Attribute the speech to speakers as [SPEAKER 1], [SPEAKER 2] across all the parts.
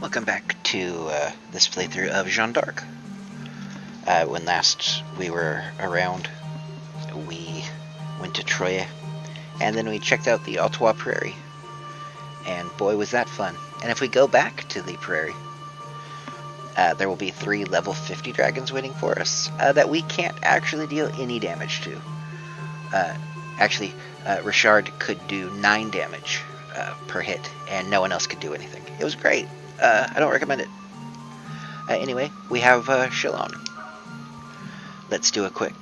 [SPEAKER 1] Welcome back to this playthrough of Jeanne d'Arc. When last we were around, we went to Troyes, and then we checked out the Ottawa Prairie. And boy, was that fun. And if we go back to the prairie, there will be 3 level 50 dragons waiting for us that we can't actually deal any damage to. Richard could do 9 damage per hit, and no one else could do anything. It was great. I don't recommend it. Anyway, we have Shillon. Let's do a quick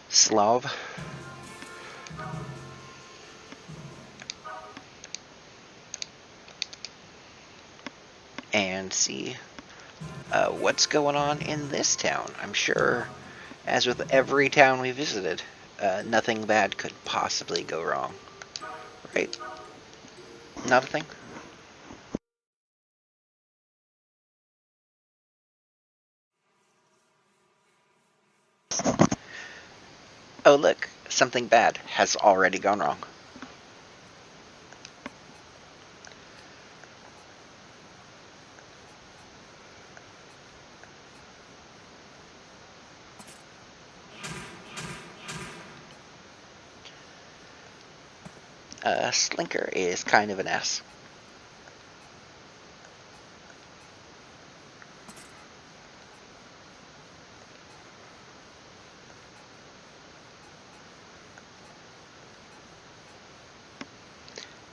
[SPEAKER 1] Slav. And see what's going on in this town. I'm sure, as with every town we visited, nothing bad could possibly go wrong. Right? Not a thing? Oh look, something bad has already gone wrong. Slinker is kind of an ass.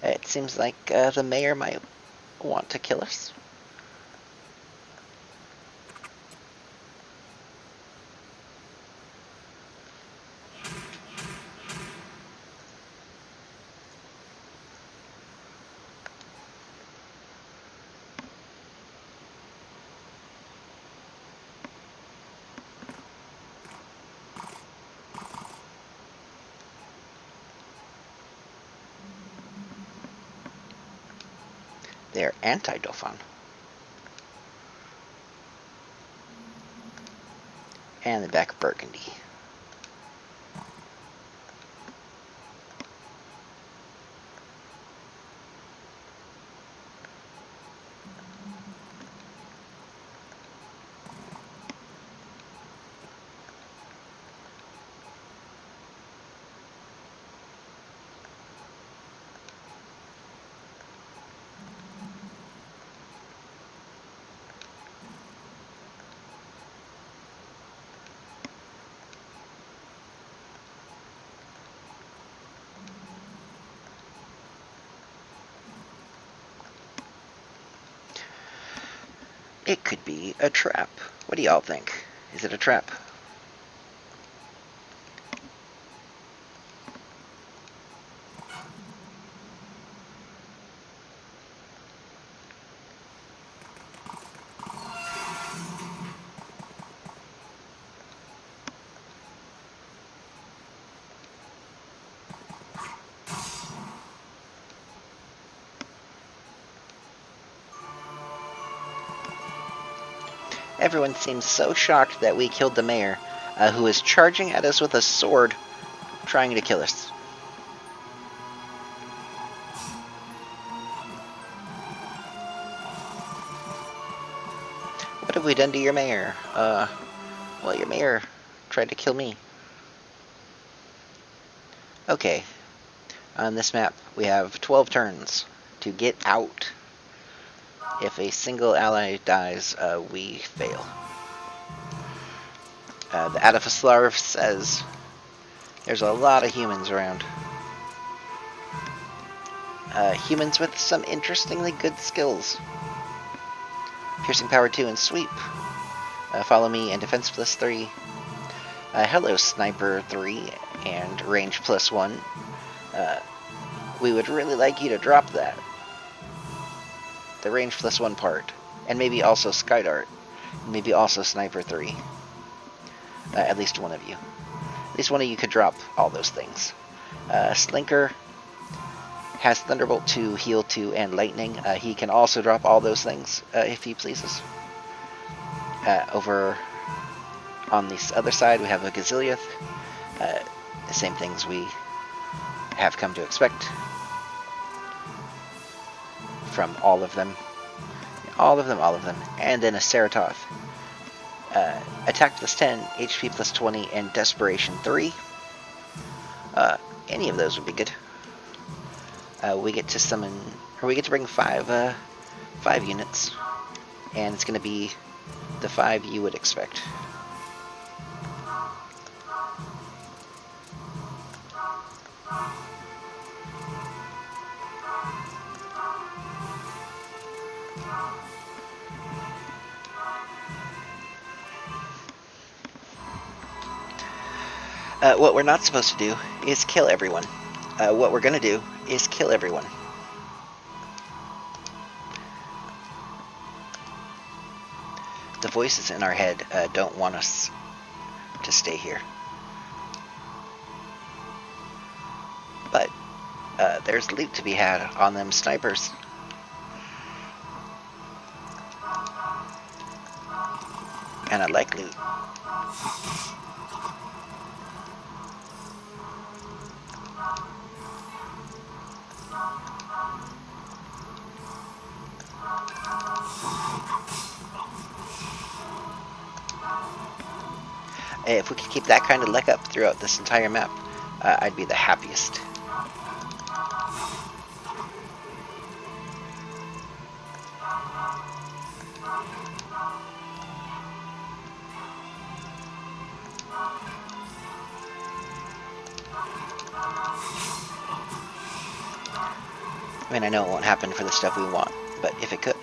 [SPEAKER 1] It seems like the mayor might want to kill us. They're anti-Dauphin. And the back of Burgundy. It could be a trap. What do y'all think? Is it a trap? Everyone seems so shocked that we killed the mayor, who is charging at us with a sword, trying to kill us. What have we done to your mayor? Well, your mayor tried to kill me. Okay. On this map, we have 12 turns to get out. If a single ally dies, we fail. The Adafaslarv says there's a lot of humans around. Humans with some interestingly good skills. Piercing power 2 and sweep. Follow me and defense plus 3. Hello sniper 3 and range plus 1. We would really like you to drop that. The range plus 1 part. And maybe also Sky Dart. Maybe also Sniper 3. At least one of you. At least one of you could drop all those things. Slinker has Thunderbolt 2, Heal 2, and Lightning. He can also drop all those things if he pleases. Over on this other side we have a Gazillioth. The same things we have come to expect from all of them. All of them, all of them. And then a Ceratoth. Attack plus 10, HP plus 20, and Desperation 3. Any of those would be good. We get to summon, or we get to bring 5 units. And it's going to be the 5 you would expect. What we're not supposed to do is kill everyone. What we're going to do is kill everyone. The voices in our head don't want us to stay here. But there's loot to be had on them snipers. And I like loot. If we could keep that kind of luck up throughout this entire map, I'd be the happiest. I mean, I know it won't happen for the stuff we want, but if it could,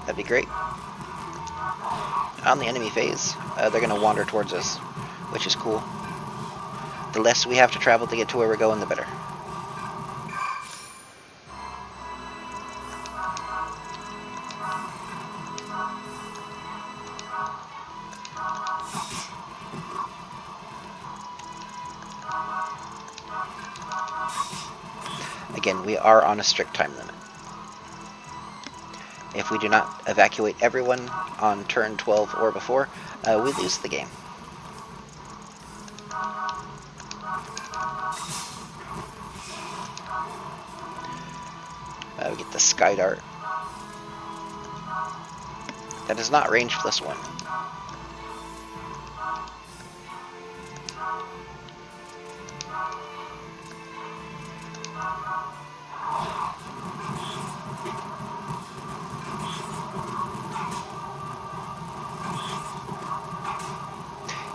[SPEAKER 1] that'd be great. On the enemy phase, they're going to wander towards us, which is cool. The less we have to travel to get to where we're going, the better. Again, we are on a strict time limit. If we do not evacuate everyone on turn 12 or before, we lose the game. We get the Sky Dart. That is not range plus 1.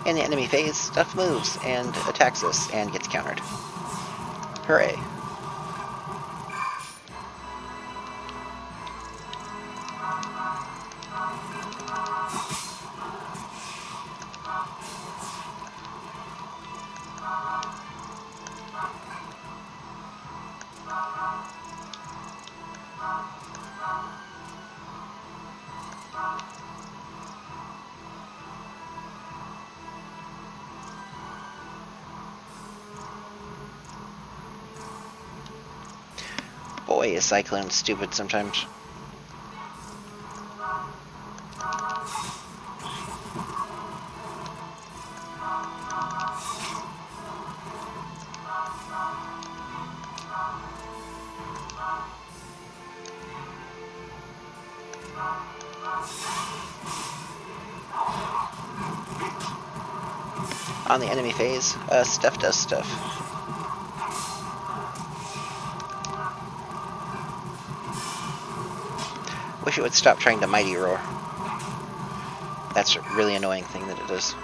[SPEAKER 1] In the enemy phase, stuff moves and attacks us and gets countered. Hooray. Boy, is Cyclone stupid sometimes. On the enemy phase, stuff does stuff. Wish it would stop trying to Mighty Roar. That's a really annoying thing that it does.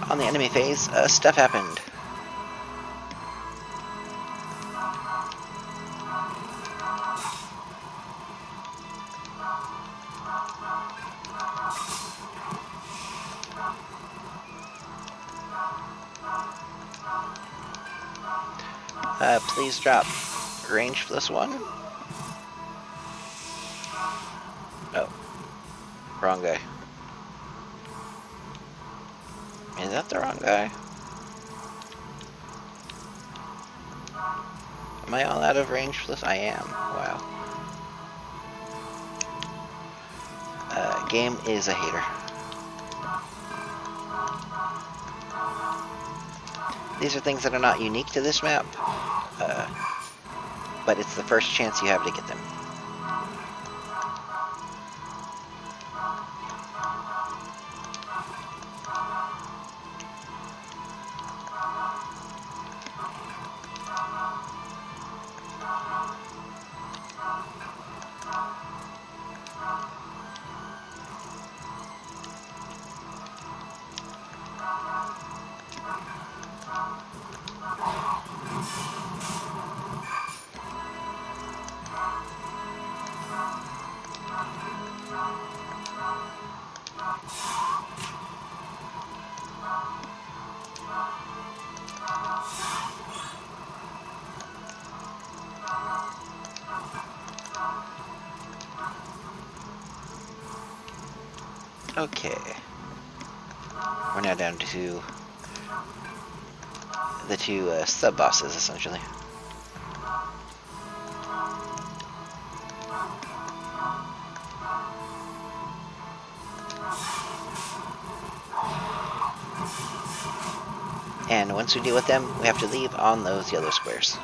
[SPEAKER 1] On the enemy phase, stuff happened. Please drop range +1. Oh, wrong guy. Is that the wrong guy? Am I all out of range plus? I am. Wow. Game is a hater. These are things that are not unique to this map, but it's the first chance you have to get them. Okay. We're now down to the two sub-bosses, essentially. And once we deal with them, we have to leave on those yellow squares.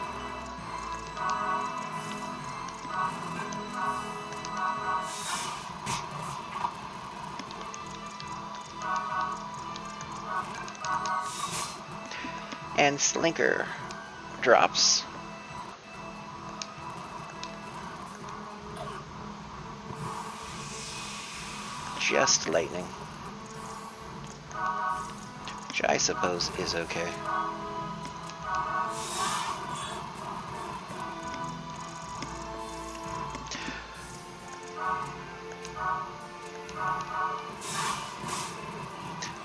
[SPEAKER 1] And Slinker drops. Just lightning. Which I suppose is okay.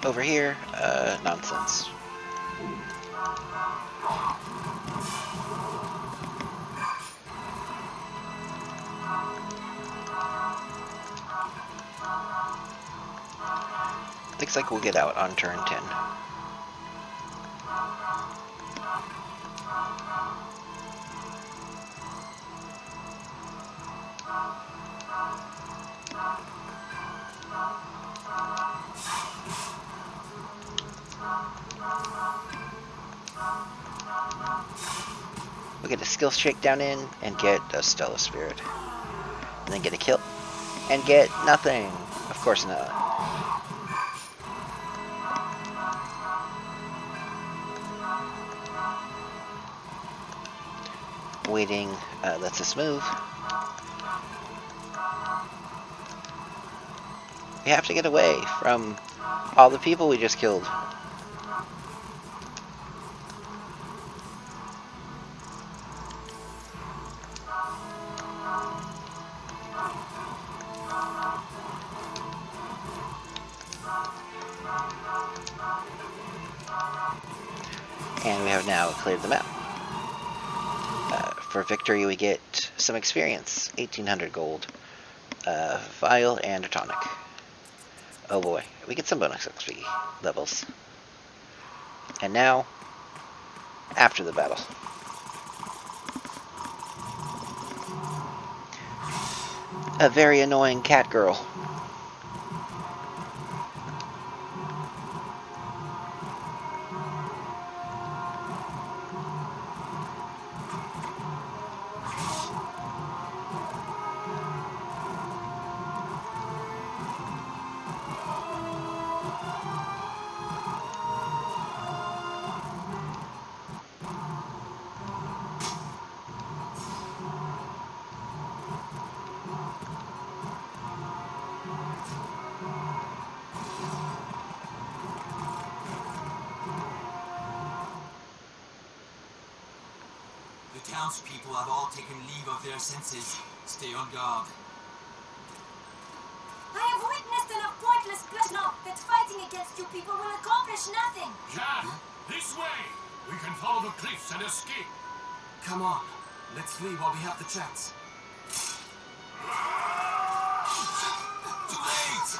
[SPEAKER 1] Over here, nonsense. Looks like we'll get out on turn 10. We'll get a skills shakedown in and get a Stellar Spirit. And then get a kill and get nothing. Of course not. Waiting lets us move. We have to get away from all the people we just killed. And we have now cleared the map. For victory we get some experience, 1800 gold, vial, and a tonic. Oh boy, we get some bonus XP levels. And now, after the battle. A very annoying cat girl.
[SPEAKER 2] The townspeople have all taken leave of their senses. Stay on guard.
[SPEAKER 3] I have witnessed enough pointless blood now that fighting against you people will accomplish nothing.
[SPEAKER 4] Jeanne, this way! We can follow the cliffs and escape.
[SPEAKER 2] Come on, let's flee while we have the chance. Too late!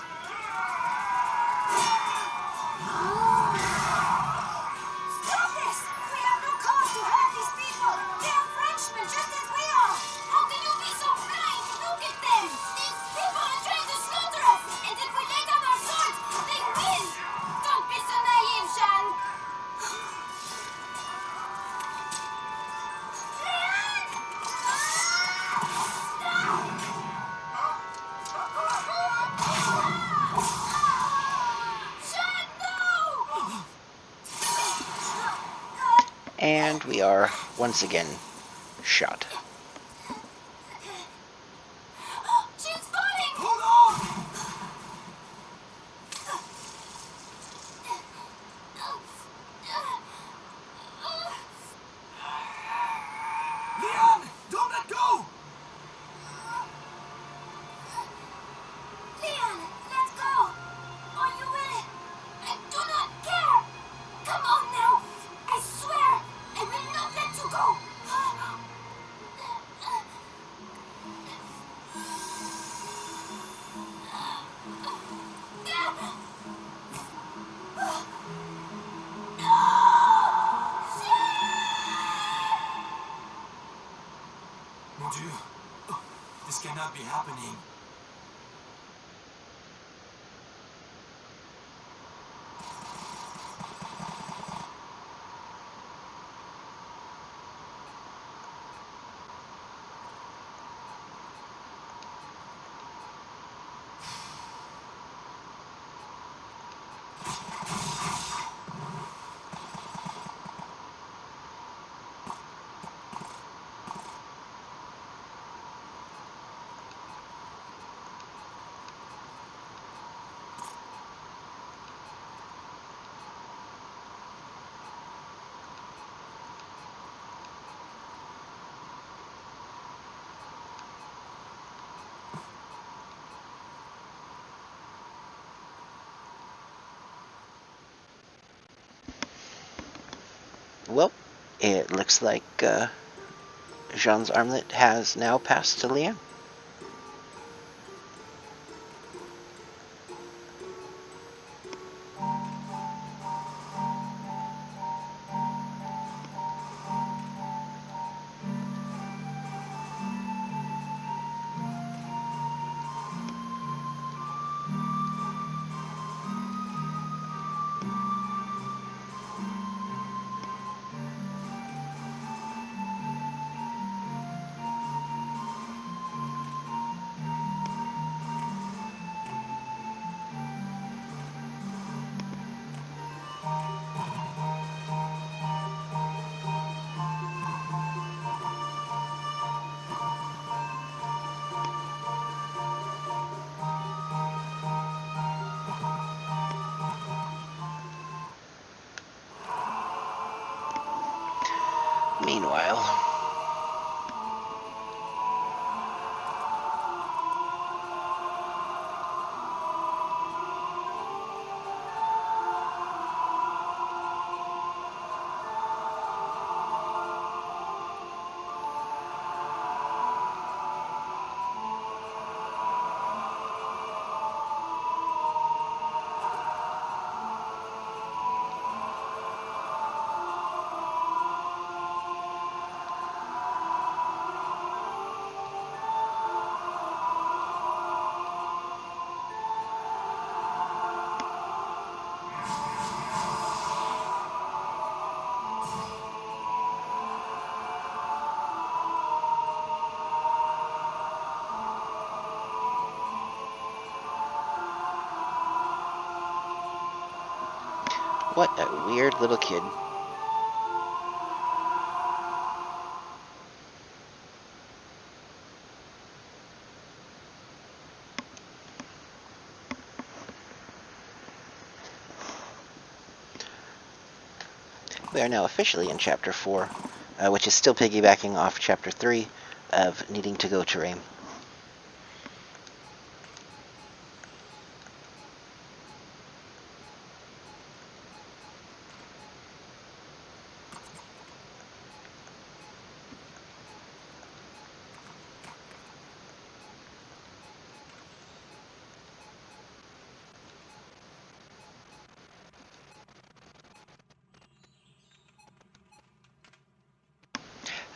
[SPEAKER 3] Stop this! We have no cause to hurt these people! They are Frenchmen just as we are! How can you be so blind? Look at them! These people are trying to slaughter us! And if we lay down our swords, they win! Don't be so naive, Jeanne! Jeanne, no!
[SPEAKER 1] And we are once again shot.
[SPEAKER 3] She's falling!
[SPEAKER 2] Hold on! Leon, don't let go!
[SPEAKER 3] Leon, let go! Or you will... I do not care! Come on now! I swear I will not let you go!
[SPEAKER 2] Mon Dieu, this cannot be happening.
[SPEAKER 1] Well, it looks like Jeanne's armlet has now passed to Leanne. Meanwhile, what a weird little kid. We are now officially in Chapter 4, which is still piggybacking off Chapter 3 of needing to go to Reims.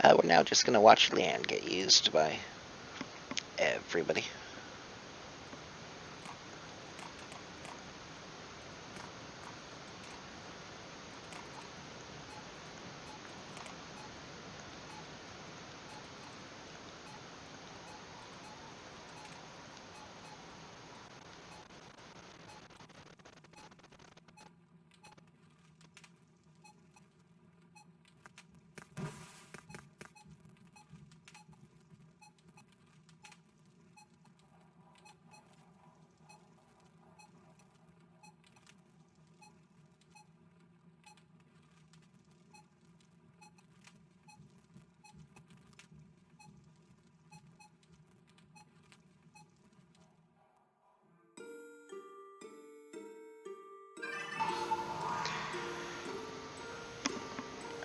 [SPEAKER 1] We're now just going to watch Leanne get used by everybody.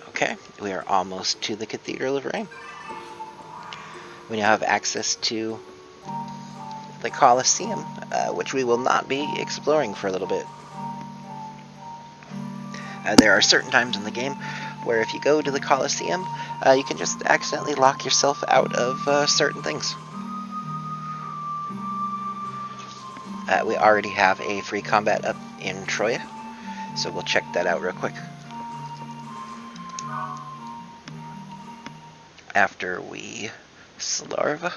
[SPEAKER 1] Okay, we are almost to the Cathedral of Reims. We now have access to the Colosseum, which we will not be exploring for a little bit. There are certain times in the game where if you go to the Colosseum, you can just accidentally lock yourself out of certain things. We already have a free combat up in Troya, so we'll check that out real quick. After we Slarva.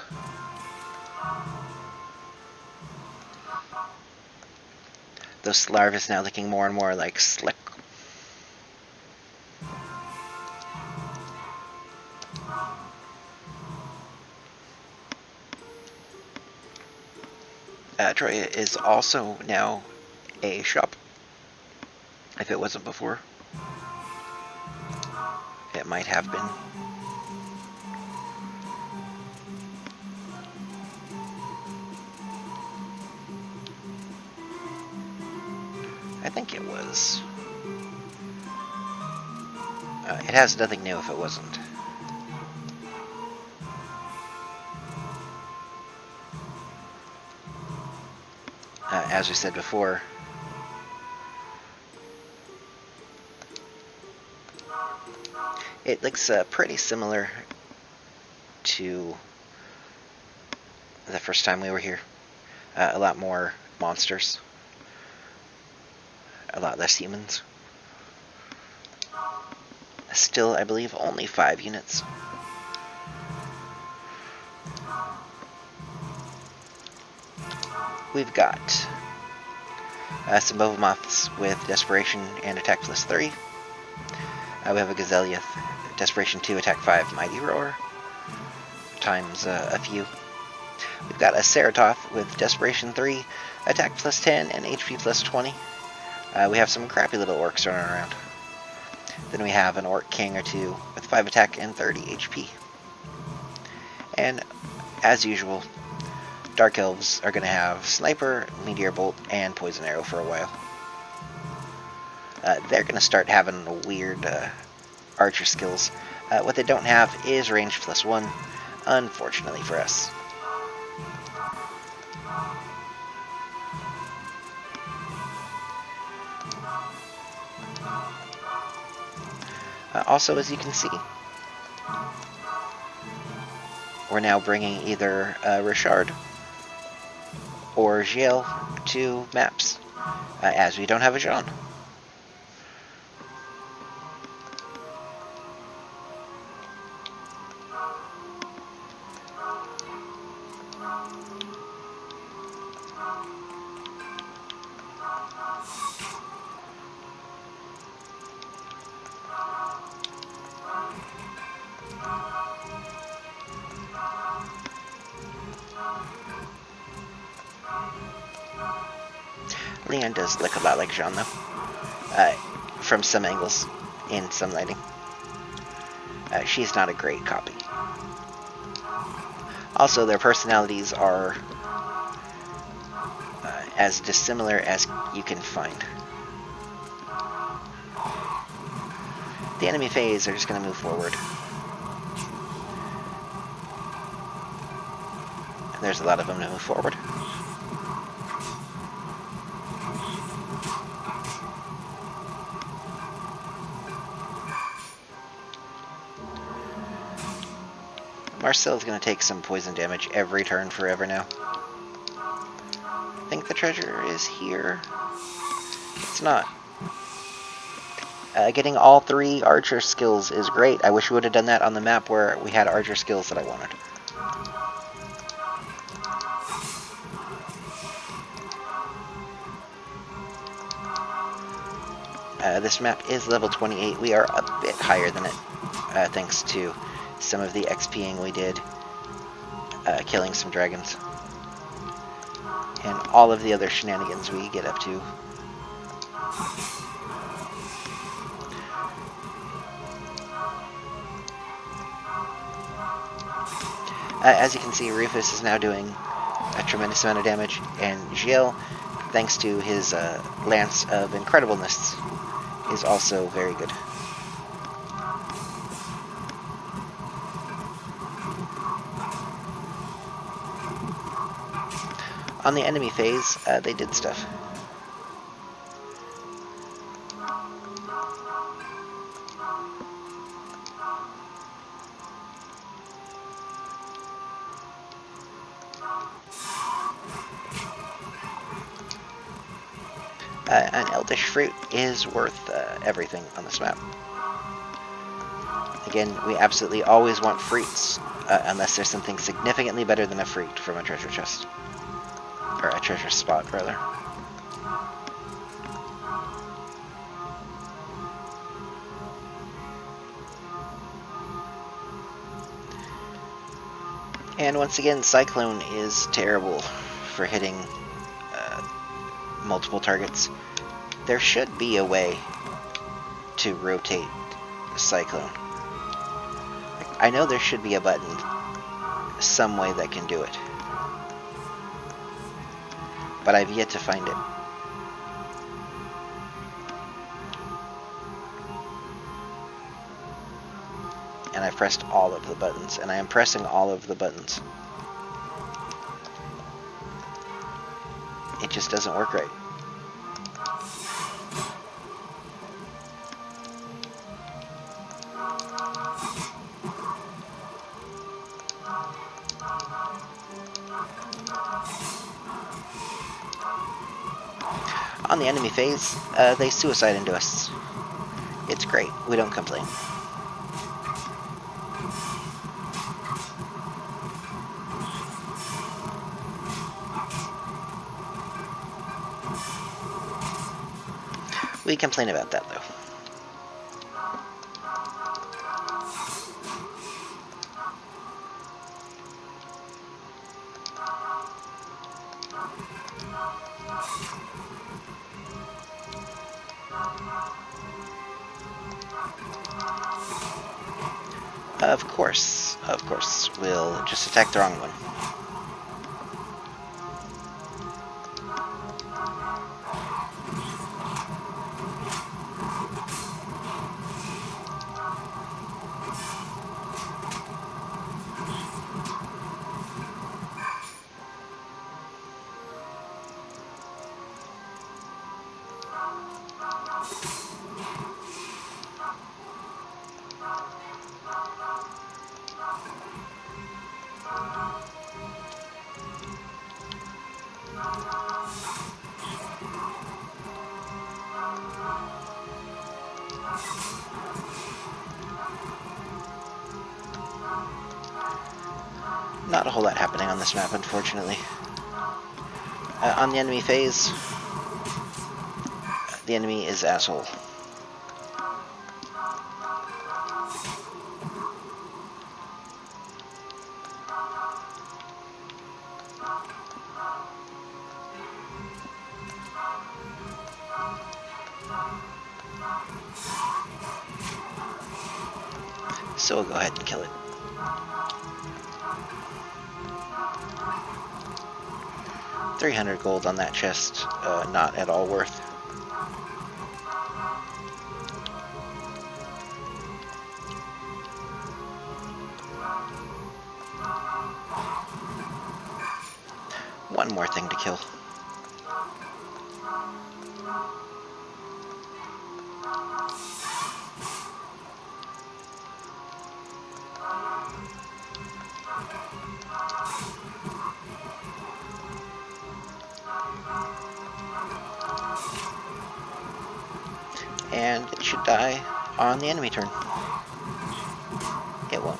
[SPEAKER 1] Those Slarvas now looking more and more like Slick. Troya is also now a shop. If it wasn't before, it might have been. I think it was. It has nothing new if it wasn't. As we said before, it looks pretty similar to the first time we were here. A lot more monsters. A lot less humans. Still, I believe, only 5 units. We've got some Bovomoths with Desperation and Attack plus 3. We have a Gazellioth, Desperation 2, Attack 5, Mighty Roar, times a few. We've got a Ceratoth with Desperation 3, Attack plus 10, and HP plus 20. We have some crappy little orcs running around. Then we have an Orc King or two with 5 attack and 30 HP. And, as usual, Dark Elves are going to have Sniper, Meteor Bolt, and Poison Arrow for a while. They're going to start having weird archer skills. What they don't have is range plus 1, unfortunately for us. Also, as you can see, we're now bringing either Richard or Giel to maps, as we don't have a Jeanne. Leanne does look a lot like Jeanne, though, from some angles, in some lighting. She's not a great copy. Also, their personalities are as dissimilar as you can find. The enemy phase are just going to move forward. And there's a lot of them to move forward. Marcel's gonna take some poison damage every turn forever now. I think the treasure is here. It's not. Getting all 3 archer skills is great. I wish we would have done that on the map where we had archer skills that I wanted. This map is level 28. We are a bit higher than it, thanks to some of the XPing we did, killing some dragons, and all of the other shenanigans we get up to. As you can see, Rufus is now doing a tremendous amount of damage, and Gilles, thanks to his Lance of Incredibleness, is also very good. On the enemy phase, they did stuff. An eldish fruit is worth everything on this map. Again, we absolutely always want fruits, unless there's something significantly better than a fruit from a treasure chest. Or a treasure spot, rather. And once again, Cyclone is terrible for hitting multiple targets. There should be a way to rotate Cyclone. I know there should be a button, some way that can do it, but I've yet to find it. And I've pressed all of the buttons, and I am pressing all of the buttons. It just doesn't work right. On the enemy phase, they suicide into us. It's great. We don't complain. We complain about that, though. Of course, we'll just attack the wrong one. Not a whole lot happening on this map, unfortunately. On the enemy phase, the enemy is asshole. So we'll go ahead and kill it. $300 gold on that chest, not at all worth. One more thing to kill. And it should die on the enemy turn. It won't.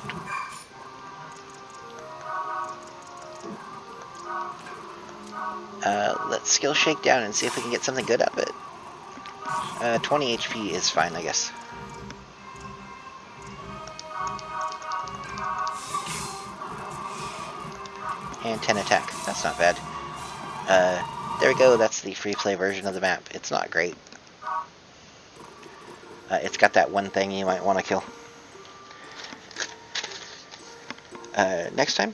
[SPEAKER 1] Let's skill shake down and see if we can get something good out of it. 20 HP is fine, I guess. And 10 attack. That's not bad. There we go. That's the free play version of the map. It's not great. It's got that one thing you might want to kill. Next time,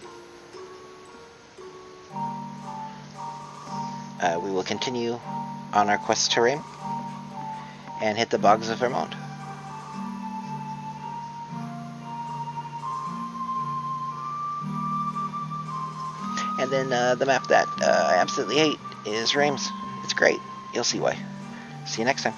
[SPEAKER 1] we will continue on our quest to Reims and hit the bogs of Vermont. And then the map that I absolutely hate is Reims. It's great. You'll see why. See you next time.